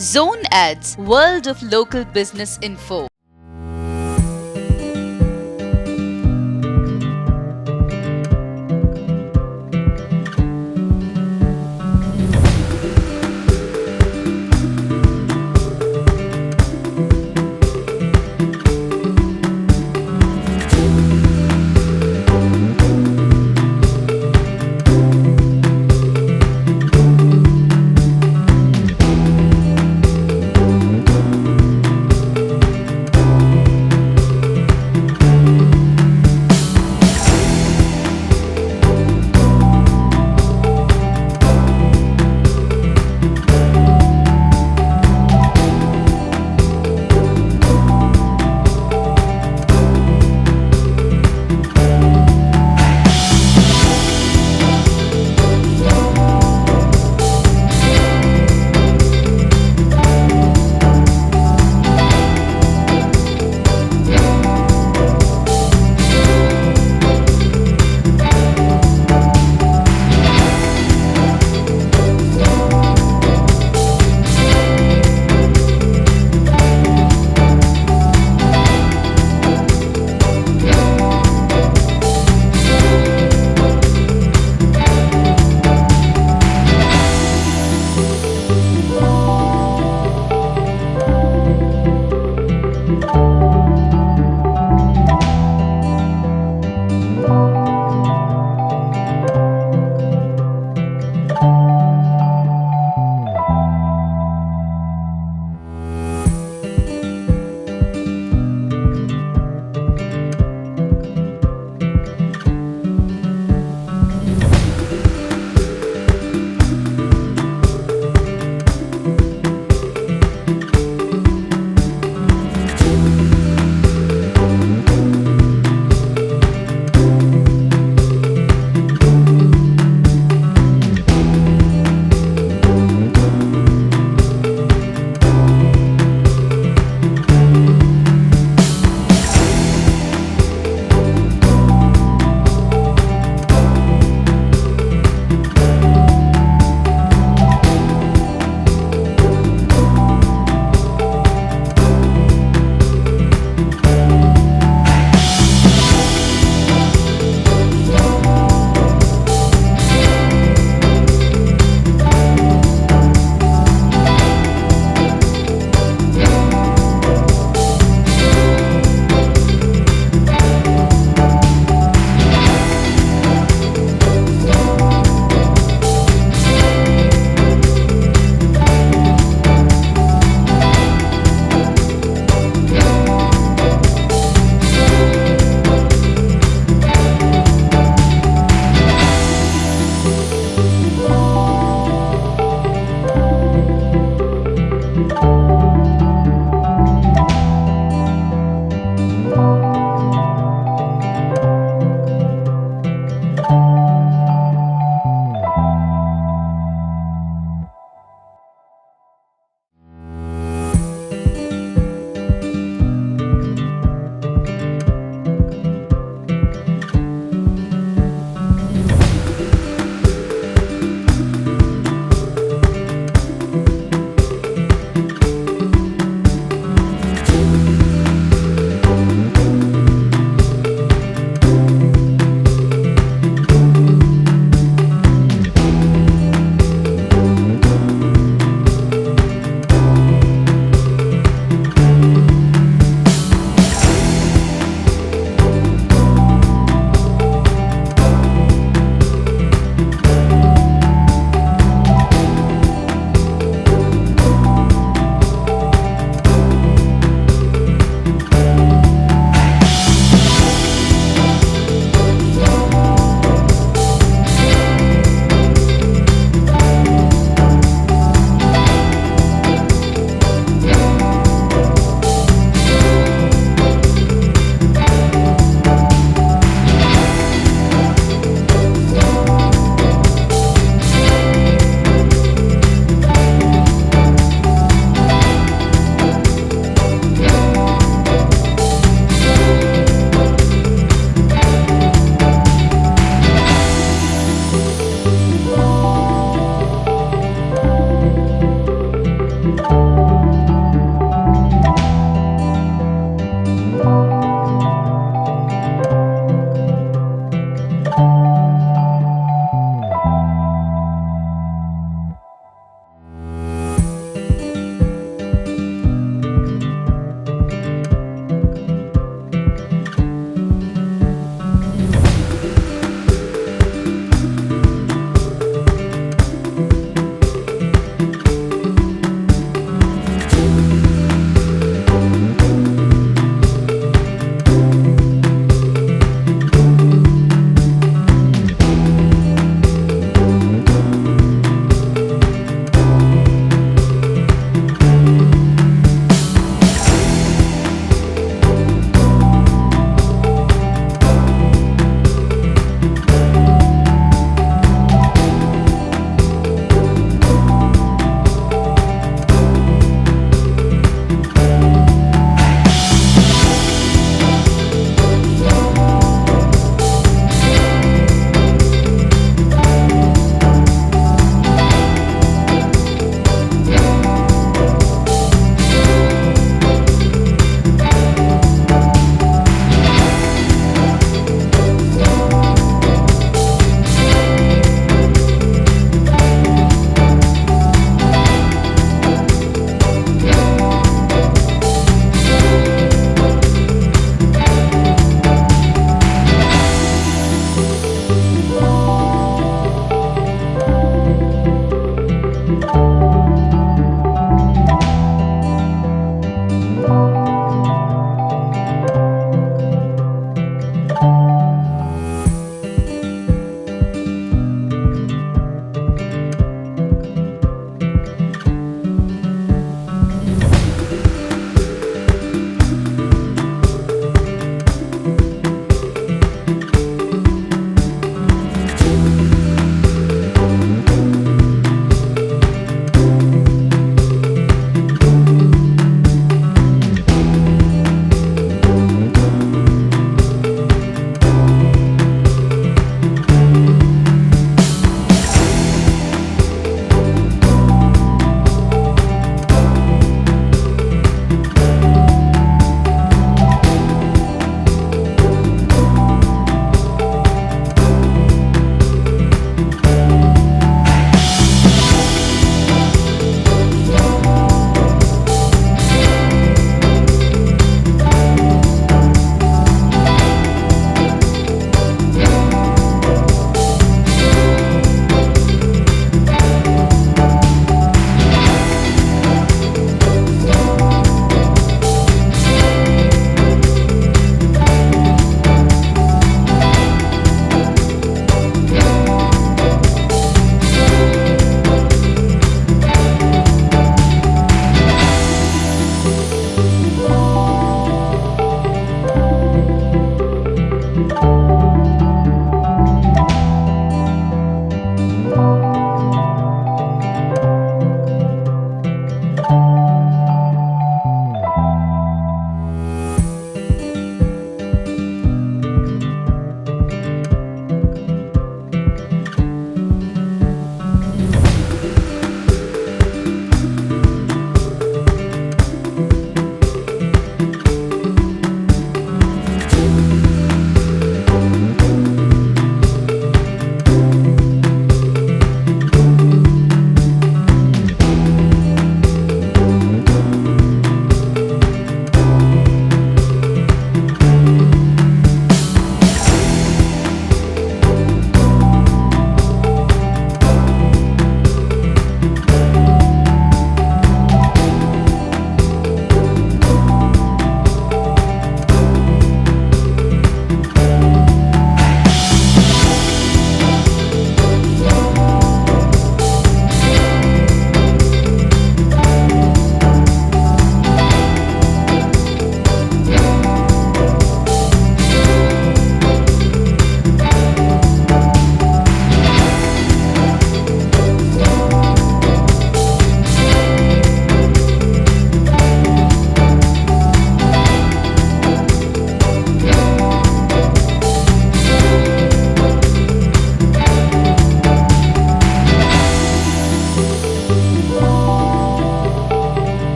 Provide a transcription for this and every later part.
Zone Ads, World of Local Business Info.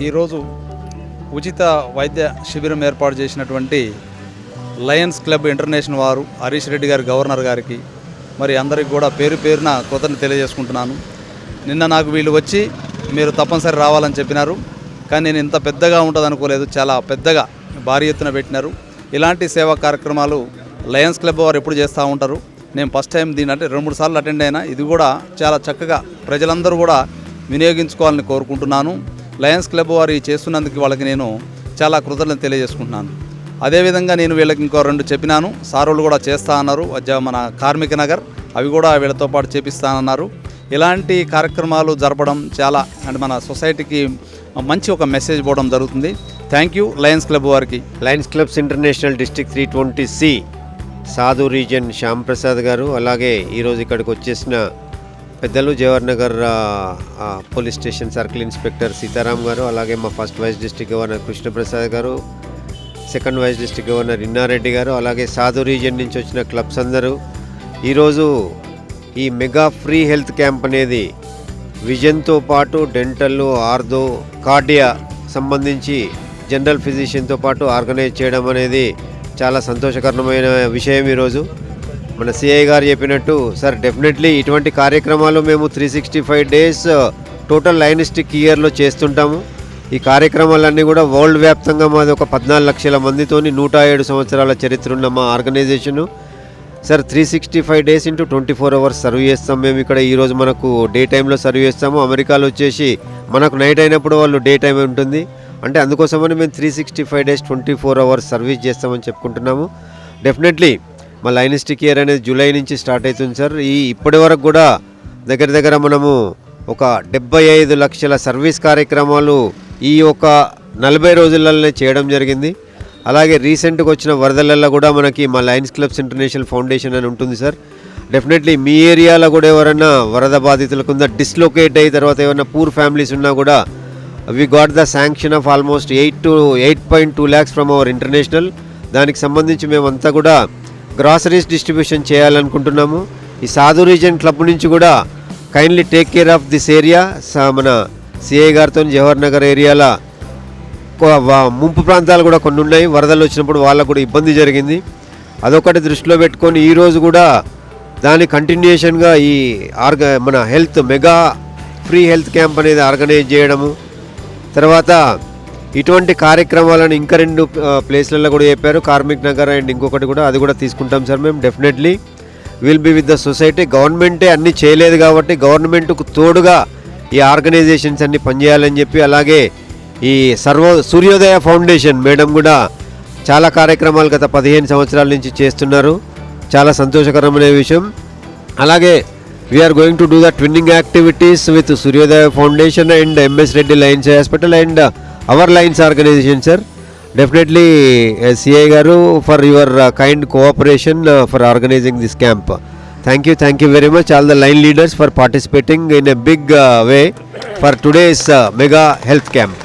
ఈరోజు ఉచిత వైద్య శిబిరం ఏర్పాటు చేసినటువంటి లయన్స్ క్లబ్ ఇంటర్నేషనల్ వారు హరీష్ రెడ్డి గారి గవర్నర్ గారికి మరి అందరికి కూడా పేరు పేరున కృతజ్ఞతలు తెలియజేసుకుంటున్నాను. నిన్న నాకు వీళ్ళు వచ్చి మీరు తప్పనిసరి రావాలని చెప్పినారు, కానీ నేను ఇంత పెద్దగా ఉంటుంది అనుకోలేదు. చాలా పెద్దగా భారీ ఎత్తున పెట్టినారు. ఇలాంటి సేవా కార్యక్రమాలు లయన్స్ క్లబ్ వారు ఎప్పుడు చేస్తూ ఉంటారు. నేను ఫస్ట్ టైం దీని అంటే 2-3 సార్లు అటెండ్ అయినా. ఇది కూడా చాలా చక్కగా ప్రజలందరూ కూడా వినియోగించుకోవాలని కోరుకుంటున్నాను. లయన్స్ క్లబ్ వారు చేస్తున్నందుకు వాళ్ళకి నేను చాలా కృతజ్ఞతలు తెలియజేసుకుంటున్నాను. అదేవిధంగా నేను వీళ్ళకి ఇంకో 2 చెప్పినాను. సార్ వాళ్ళు కూడా చేస్తా అన్నారు. మన కార్మిక నగర్ అవి కూడా వీళ్ళతో పాటు చేపిస్తానన్నారు. ఇలాంటి కార్యక్రమాలు జరపడం చాలా అంటే మన సొసైటీకి మంచి ఒక మెసేజ్ పోవడం జరుగుతుంది. థ్యాంక్ యూ లయన్స్ క్లబ్ వారికి. Lions clubs international district 320C సాధు రీజన్ శ్యామ్ ప్రసాద్ గారు, అలాగే ఈరోజు ఇక్కడికి వచ్చేసిన పెద్దలు Jawahar Nagar police station circle inspector Sitaram గారు, అలాగే మా first vice district governor Krishnaprasad గారు, second vice district governor Innareddy గారు, అలాగే సాధు రీజన్ నుంచి వచ్చిన క్లబ్స్ అందరూ ఈరోజు ఈ మెగా ఫ్రీ హెల్త్ క్యాంప్ అనేది విజన్తో పాటు డెంటల్, ఆర్థో, కార్డియా సంబంధించి జనరల్ ఫిజిషియన్తో పాటు ఆర్గనైజ్ చేయడం అనేది చాలా సంతోషకరమైన విషయం. ఈరోజు మన సిఐ గారు చెప్పినట్టు సార్ డెఫినెట్లీ ఇటువంటి కార్యక్రమాలు మేము 365 డేస్ టోటల్ లయనిస్టిక్ ఇయర్లో చేస్తుంటాము. ఈ కార్యక్రమాలన్నీ కూడా వరల్డ్ వ్యాప్తంగా మాది ఒక 14 లక్షల మందితోని 107 సంవత్సరాల చరిత్ర ఉన్న మా organisation. Sir 365 days into 24 hours serve చేస్తాం మేము ఇక్కడ. ఈరోజు మనకు డే టైంలో సర్వ్ చేస్తాము. అమెరికాలో వచ్చేసి మనకు నైట్ అయినప్పుడు వాళ్ళు డే టైం ఉంటుంది. అంటే అందుకోసమని మేము 365 డేస్ 24 అవర్స్ సర్వీస్ చేస్తామని చెప్పుకుంటున్నాము. డెఫినెట్లీ మా లయనిస్టిక్ ఇయర్ అనేది జూలై నుంచి స్టార్ట్ అవుతుంది సార్. ఇప్పటి వరకు కూడా దగ్గర మనము ఒక 75 లక్షల సర్వీస్ కార్యక్రమాలు ఈ ఒక 40 రోజులలోనే చేయడం జరిగింది. అలాగే రీసెంట్గా వచ్చిన వరదలల్లో కూడా మనకి మా లయన్స్ క్లబ్స్ ఇంటర్నేషనల్ ఫౌండేషన్ అని ఉంటుంది సార్. డెఫినెట్లీ మీ ఏరియాలో కూడా ఎవరైనా వరద బాధితులకు డిస్లొకేట్ అయిన తర్వాత ఏమైనా పూర్ ఫ్యామిలీస్ ఉన్నా కూడా we got the sanction of almost 8.2 lakhs from our international. దానికి సంబంధించి మేమంతా కూడా గ్రాసరీస్ డిస్ట్రిబ్యూషన్ చేయాలనుకుంటున్నాము. ఈ సాధు రీజన్ క్లబ్ నుంచి కూడా kindly take care of this area. మన సిఐ గారితో జవహర్ నగర్ ఏరియాలో ముంపు ప్రాంతాలు కూడా కొన్ని ఉన్నాయి. వరదలు వచ్చినప్పుడు వాళ్ళకు కూడా ఇబ్బంది జరిగింది. అదొకటి దృష్టిలో పెట్టుకొని ఈరోజు కూడా దాని కంటిన్యూషన్గా ఈ మన health mega free health camp అనేది ఆర్గనైజ్ చేయడము, తర్వాత ఇటువంటి కార్యక్రమాలను ఇంకా 2 ప్లేస్లలో కూడా చెప్పారు, కార్మిక్ నగర్ అండ్ ఇంకొకటి కూడా, అది కూడా తీసుకుంటాం సార్ మేము. Definitely will be with the society. గవర్నమెంటే అన్నీ చేయలేదు కాబట్టి గవర్నమెంట్కు తోడుగా ఈ ఆర్గనైజేషన్స్ అన్నీ పనిచేయాలని చెప్పి, అలాగే ఈ సూర్యోదయ ఫౌండేషన్ మేడం కూడా చాలా కార్యక్రమాలు గత 15 సంవత్సరాల నుంచి చేస్తున్నారు. చాలా సంతోషకరమైన విషయం. అలాగే we are going to do the twinning activities with Suryodaya foundation and MS Reddy lions hospital and our lions organization sir. Definitely CI గారు for your kind cooperation for organizing this camp. Thank you very much all the line leaders for participating in a big way for today's mega health camp.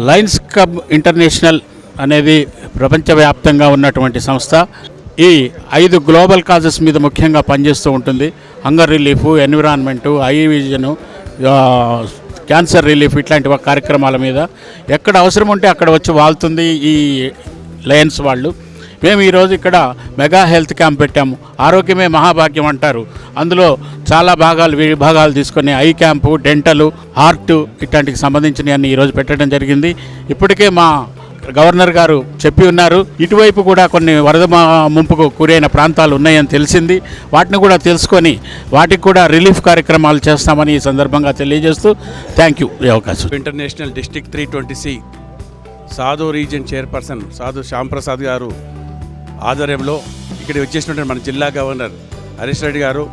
Lions club international అనేది ప్రపంచవ్యాప్తంగా ఉన్నటువంటి సంస్థ. ఈ 5 global causes మీద ముఖ్యంగా పనిచేస్తూ ఉంటుంది. Hunger relief, environment, I vision, cancer relief ఇట్లాంటి కార్యక్రమాల మీద ఎక్కడ అవసరం ఉంటే అక్కడ వచ్చి వాళ్తుంది ఈ లయన్స్ వాళ్ళు. మేము ఈరోజు ఇక్కడ మెగా హెల్త్ క్యాంప్ పెట్టాము. ఆరోగ్యమే మహాభాగ్యం అంటారు. అందులో చాలా విభాగాలు తీసుకొని ఐ క్యాంపు, డెంటలు, హార్ట్ ఇట్లాంటికి సంబంధించినవి అన్ని ఈరోజు పెట్టడం జరిగింది. ఇప్పటికే మా గవర్నర్ గారు చెప్పి ఉన్నారు, ఇటువైపు కూడా కొన్ని వరద ముంపుకు గురైన ప్రాంతాలు ఉన్నాయని తెలిసింది. వాటిని కూడా తెలుసుకొని వాటికి కూడా రిలీఫ్ కార్యక్రమాలు చేస్తామని ఈ సందర్భంగా తెలియజేస్తూ థ్యాంక్ యూ ఈ అవకాశం. ఇంటర్నేషనల్ డిస్ట్రిక్ట్ 320C సాధు రీజన్ చైర్పర్సన్ సాధు శ్యామ్ ప్రసాద్ గారు ఆధ్వర్యంలో ఇక్కడ వచ్చేసినటువంటి మన జిల్లా గవర్నర్ హరీష్ రెడ్డి గారు,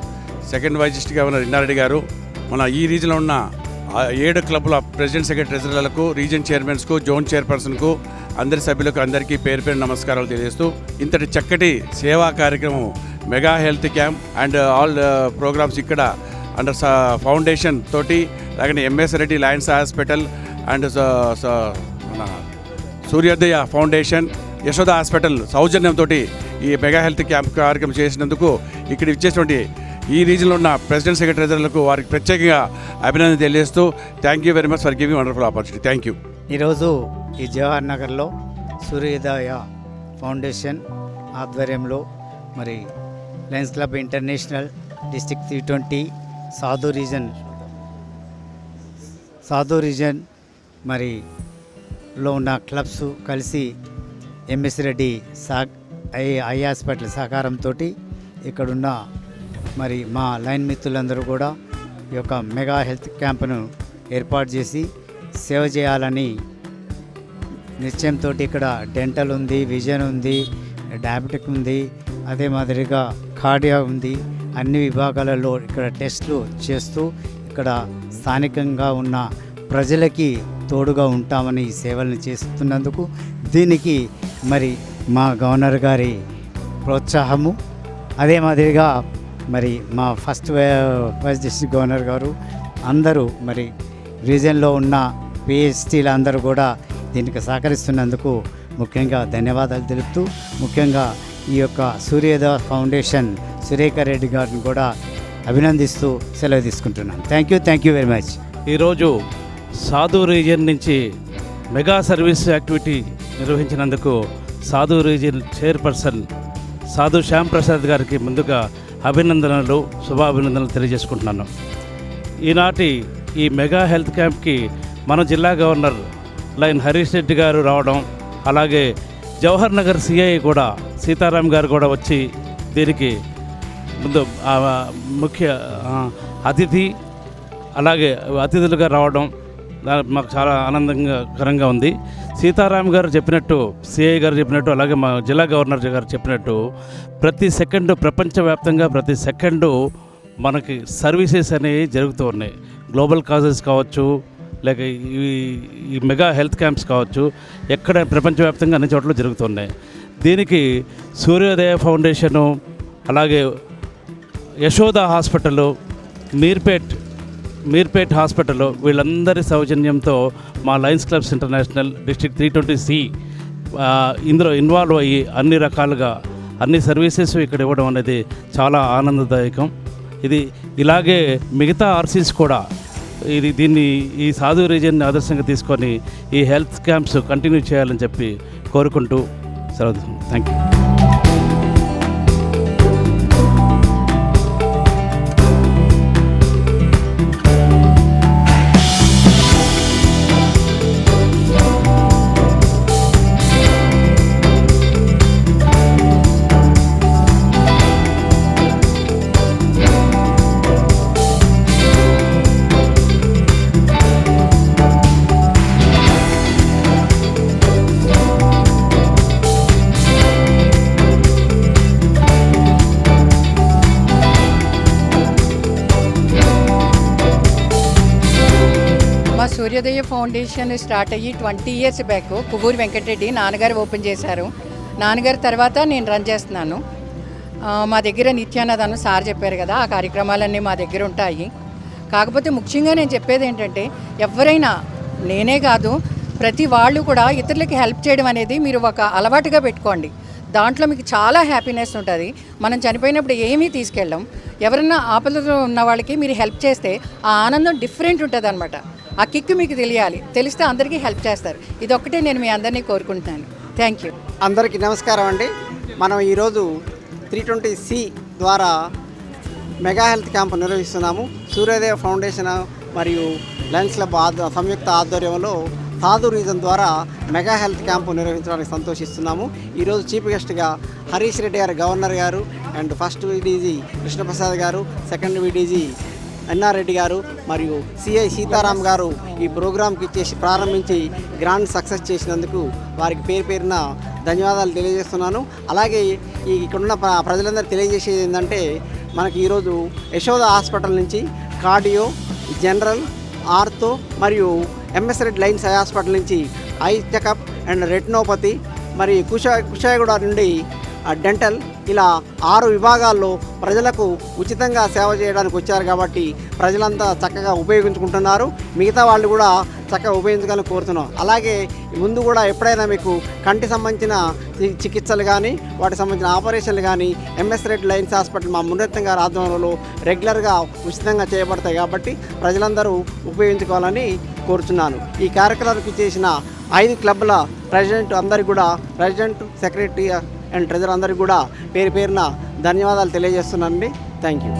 second vice district governor Innareddy గారు, మన ఈ రీజన్లో ఉన్న 7 క్లబ్ల ప్రెసిడెంట్, సెక్రటరీ, ట్రెజరర్లకు, రీజన్ చైర్మన్స్కు, జోన్ చైర్పర్సన్కు, అందరి సభ్యులకు అందరికీ పేరు నమస్కారాలు తెలియజేస్తూ ఇంతటి చక్కటి సేవా కార్యక్రమం mega health camp and all programmes ఇక్కడ అండర్ ఫౌండేషన్ తోటి, అలాగే MS Reddy lions hospital and మన సూర్యోదయ ఫౌండేషన్, యశోద హాస్పిటల్ సౌజన్యంతో ఈ మెగా హెల్త్ క్యాంప్ కార్యక్రమం చేసినందుకు ఇక్కడ ఇచ్చేటువంటి ఈ రీజన్లో ఉన్న ప్రెసిడెంట్ సెక్రటరీలకు వారికి ప్రత్యేకంగా అభినందన తెలియజేస్తూ thank you very much for giving wonderful opportunity. Thank you. ఈరోజు ఈ జవహర్ నగర్లో సూర్యోదయ ఫౌండేషన్ ఆధ్వర్యంలో మరి లయన్స్ క్లబ్ ఇంటర్నేషనల్ డిస్ట్రిక్ట్ 320 సాధు రీజన్ మరి లో ఉన్న క్లబ్స్ కలిసి ఎంఎస్ రెడ్డి ఐ హాస్పిటల్ సహకారంతో ఇక్కడున్న మరి మా లైన్ మిత్రులందరూ కూడా ఈ యొక్క మెగా హెల్త్ క్యాంపును ఏర్పాటు చేసి సేవ చేయాలని నిశ్చయంతో ఇక్కడ డెంటల్ ఉంది, విజన్ ఉంది, డయాబెటిక్ ఉంది, అదే మాదిరిగా కార్డియా ఉంది. అన్ని విభాగాలలో ఇక్కడ టెస్టులు చేస్తూ ఇక్కడ స్థానికంగా ఉన్న ప్రజలకి తోడుగా ఉంటామని ఈ సేవలను చేస్తున్నందుకు దీనికి మరి మా గవర్నర్ గారి ప్రోత్సాహము, అదే మాదిరిగా మరి మా ఫస్ట్ వైస్ డిస్ట్రిక్ట్ గవర్నర్ గారు అందరూ మరి రీజన్లో ఉన్న పిహెచ్టీలు అందరూ కూడా దీనికి సహకరిస్తున్నందుకు ముఖ్యంగా ధన్యవాదాలు తెలుపుతూ, ముఖ్యంగా ఈ యొక్క సూర్యోదయ ఫౌండేషన్ సురేఖర్ రెడ్డి గారిని కూడా అభినందిస్తూ సెలవు తీసుకుంటున్నాను. Thank you very much. ఈరోజు సాధు రీజియన్ నుంచి మెగా సర్వీస్ యాక్టివిటీ నిర్వహించినందుకు సాధు రీజియన్ చైర్పర్సన్ సాధు శ్యాంప్రసాద్ గారికి ముందుగా అభినందనలు, శుభాభినందనలు తెలియజేసుకుంటున్నాను. ఈనాటి ఈ మెగా హెల్త్ క్యాంప్కి మన జిల్లా గవర్నర్ లైన్ హరీష్ రెడ్డి గారు రావడం, అలాగే జవహర్ నగర్ సిఐ కూడా సీతారాం గారు కూడా వచ్చి దీనికి ముందు ముఖ్య అతిథి అలాగే అతిథులుగా రావడం మాకు చాలా ఆనందకరంగా ఉంది. సీతారాం గారు చెప్పినట్టు, సిఐ గారు చెప్పినట్టు, అలాగే మా జిల్లా గవర్నర్ గారు చెప్పినట్టు ప్రతి సెకండు ప్రపంచవ్యాప్తంగా ప్రతి సెకండు మనకి సర్వీసెస్ అనేవి జరుగుతూ ఉన్నాయి. గ్లోబల్ కాజెస్ కావచ్చు, లేక ఈ మెగా హెల్త్ క్యాంప్స్ కావచ్చు, ఎక్కడ ప్రపంచవ్యాప్తంగా అన్ని చోట్ల జరుగుతున్నాయి. దీనికి సూర్యోదయ ఫౌండేషను, అలాగే యశోద హాస్పిటల్, మీర్పేట్ హాస్పిటల్ వీళ్ళందరి సౌజన్యంతో మా Lions clubs international district 320C ఇందులో ఇన్వాల్వ్ అయ్యి అన్ని రకాలుగా అన్ని సర్వీసెస్ ఇక్కడ ఇవ్వడం అనేది చాలా ఆనందదాయకం. ఇది ఇలాగే మిగతా ఆర్సీస్ కూడా దీన్ని ఈ సాధు రీజియన్ని ఆదర్శంగా తీసుకొని ఈ హెల్త్ క్యాంప్స్ కంటిన్యూ చేయాలని చెప్పి కోరుకుంటూ సెలవు. Thank you. మా సూర్యోదయ ఫౌండేషన్ స్టార్ట్ అయ్యి 20 years బ్యాక్ కుబూరు వెంకటరెడ్డి నాన్నగారు ఓపెన్ చేశారు. నాన్నగారి తర్వాత నేను రన్ చేస్తున్నాను. మా దగ్గర నిత్యాన్నదానం సార్ చెప్పారు కదా, ఆ కార్యక్రమాలన్నీ మా దగ్గర ఉంటాయి. కాకపోతే ముఖ్యంగా నేను చెప్పేది ఏంటంటే, ఎవరైనా నేనే కాదు ప్రతి వాళ్ళు కూడా ఇతరులకి హెల్ప్ చేయడం అనేది మీరు ఒక అలవాటుగా పెట్టుకోండి. దాంట్లో మీకు చాలా హ్యాపీనెస్ ఉంటుంది. మనం చనిపోయినప్పుడు ఏమీ తీసుకెళ్ళాం. ఎవరైనా ఆపదలో ఉన్న వాళ్ళకి మీరు హెల్ప్ చేస్తే ఆ ఆనందం డిఫరెంట్ ఉంటుంది అనమాట. ఆ కిక్ మీకు తెలిస్తే అందరికీ హెల్ప్ చేస్తారు. ఇదొక్కటే నేను మీ అందరినీ కోరుకుంటున్నాను. Thank you. అందరికీ నమస్కారం అండి. మనం ఈరోజు 320C ద్వారా మెగా హెల్త్ క్యాంప్ నిర్వహిస్తున్నాము. సూర్యోదయ ఫౌండేషన్ మరియు లయన్స్ క్లబ్ సంయుక్త ఆధ్వర్యంలో సాధు రీజన్ ద్వారా మెగా హెల్త్ క్యాంపు నిర్వహించడానికి సంతోషిస్తున్నాము. ఈరోజు చీఫ్ గెస్ట్గా హరీష్ రెడ్డి గారు గవర్నర్ గారు అండ్ ఫస్ట్ విడీజీ కృష్ణప్రసాద్ గారు, సెకండ్ విడీజీ ఎన్ఆర్ రెడ్డి గారు మరియు సిఐ సీతారాం గారు ఈ ప్రోగ్రాంకి ప్రారంభించి గ్రాండ్ సక్సెస్ చేసినందుకు వారికి పేరున ధన్యవాదాలు తెలియజేస్తున్నాను. అలాగే ఇక్కడున్న ప్రజలందరూ తెలియజేసేది ఏంటంటే, మనకి ఈరోజు యశోద హాస్పిటల్ నుంచి కార్డియో, జనరల్, ఆర్థో మరియు MS Reddy lines eye hospital నుంచి ఐ చెకప్ అండ్ రెటినోపతి, మరి కుషాయగూడ నుండి డెంటల్, ఇలా 6 విభాగాల్లో ప్రజలకు ఉచితంగా సేవ చేయడానికి వచ్చారు కాబట్టి ప్రజలంతా చక్కగా ఉపయోగించుకుంటున్నారు. మిగతా వాళ్ళు కూడా చక్కగా ఉపయోగించాలని కోరుతున్నాం. అలాగే ముందు కూడా ఎప్పుడైనా మీకు కంటి సంబంధించిన చికిత్సలు కానీ వాటికి సంబంధించిన ఆపరేషన్లు కానీ ఎంఎస్ రెడ్డి లయన్స్ హాస్పిటల్ మా మునిరత్నం గారి ఆధ్వర్యంలో రెగ్యులర్గా ఉచితంగా చేయబడతాయి కాబట్టి ప్రజలందరూ ఉపయోగించుకోవాలని కోరుచున్నాను. ఈ కార్యక్రమానికి చేసిన 5 క్లబ్ల ప్రెసిడెంట్, సెక్రటరీ అండ్ ట్రెజరర్ అందరికీ కూడా పేరు పేరున ధన్యవాదాలు తెలియజేస్తున్నానండి. Thank you.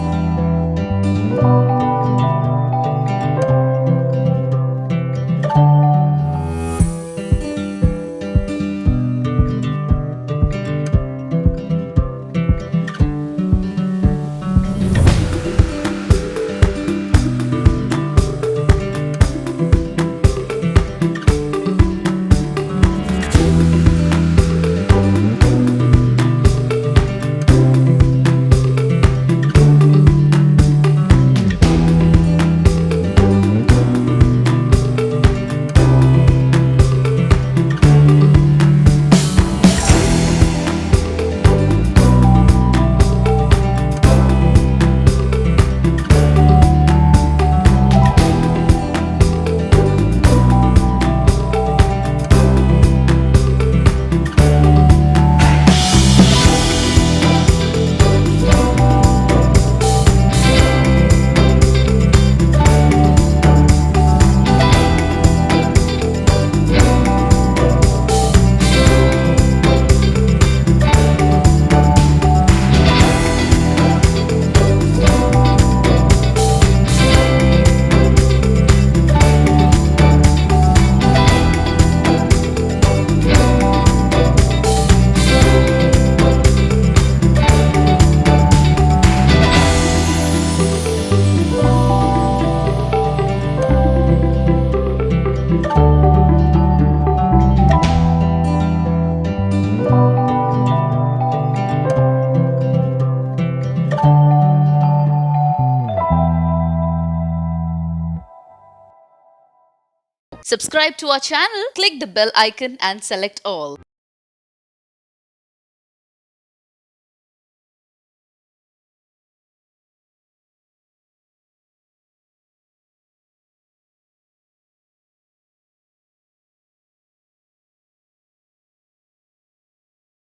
Subscribe to our channel, click the bell icon and select all.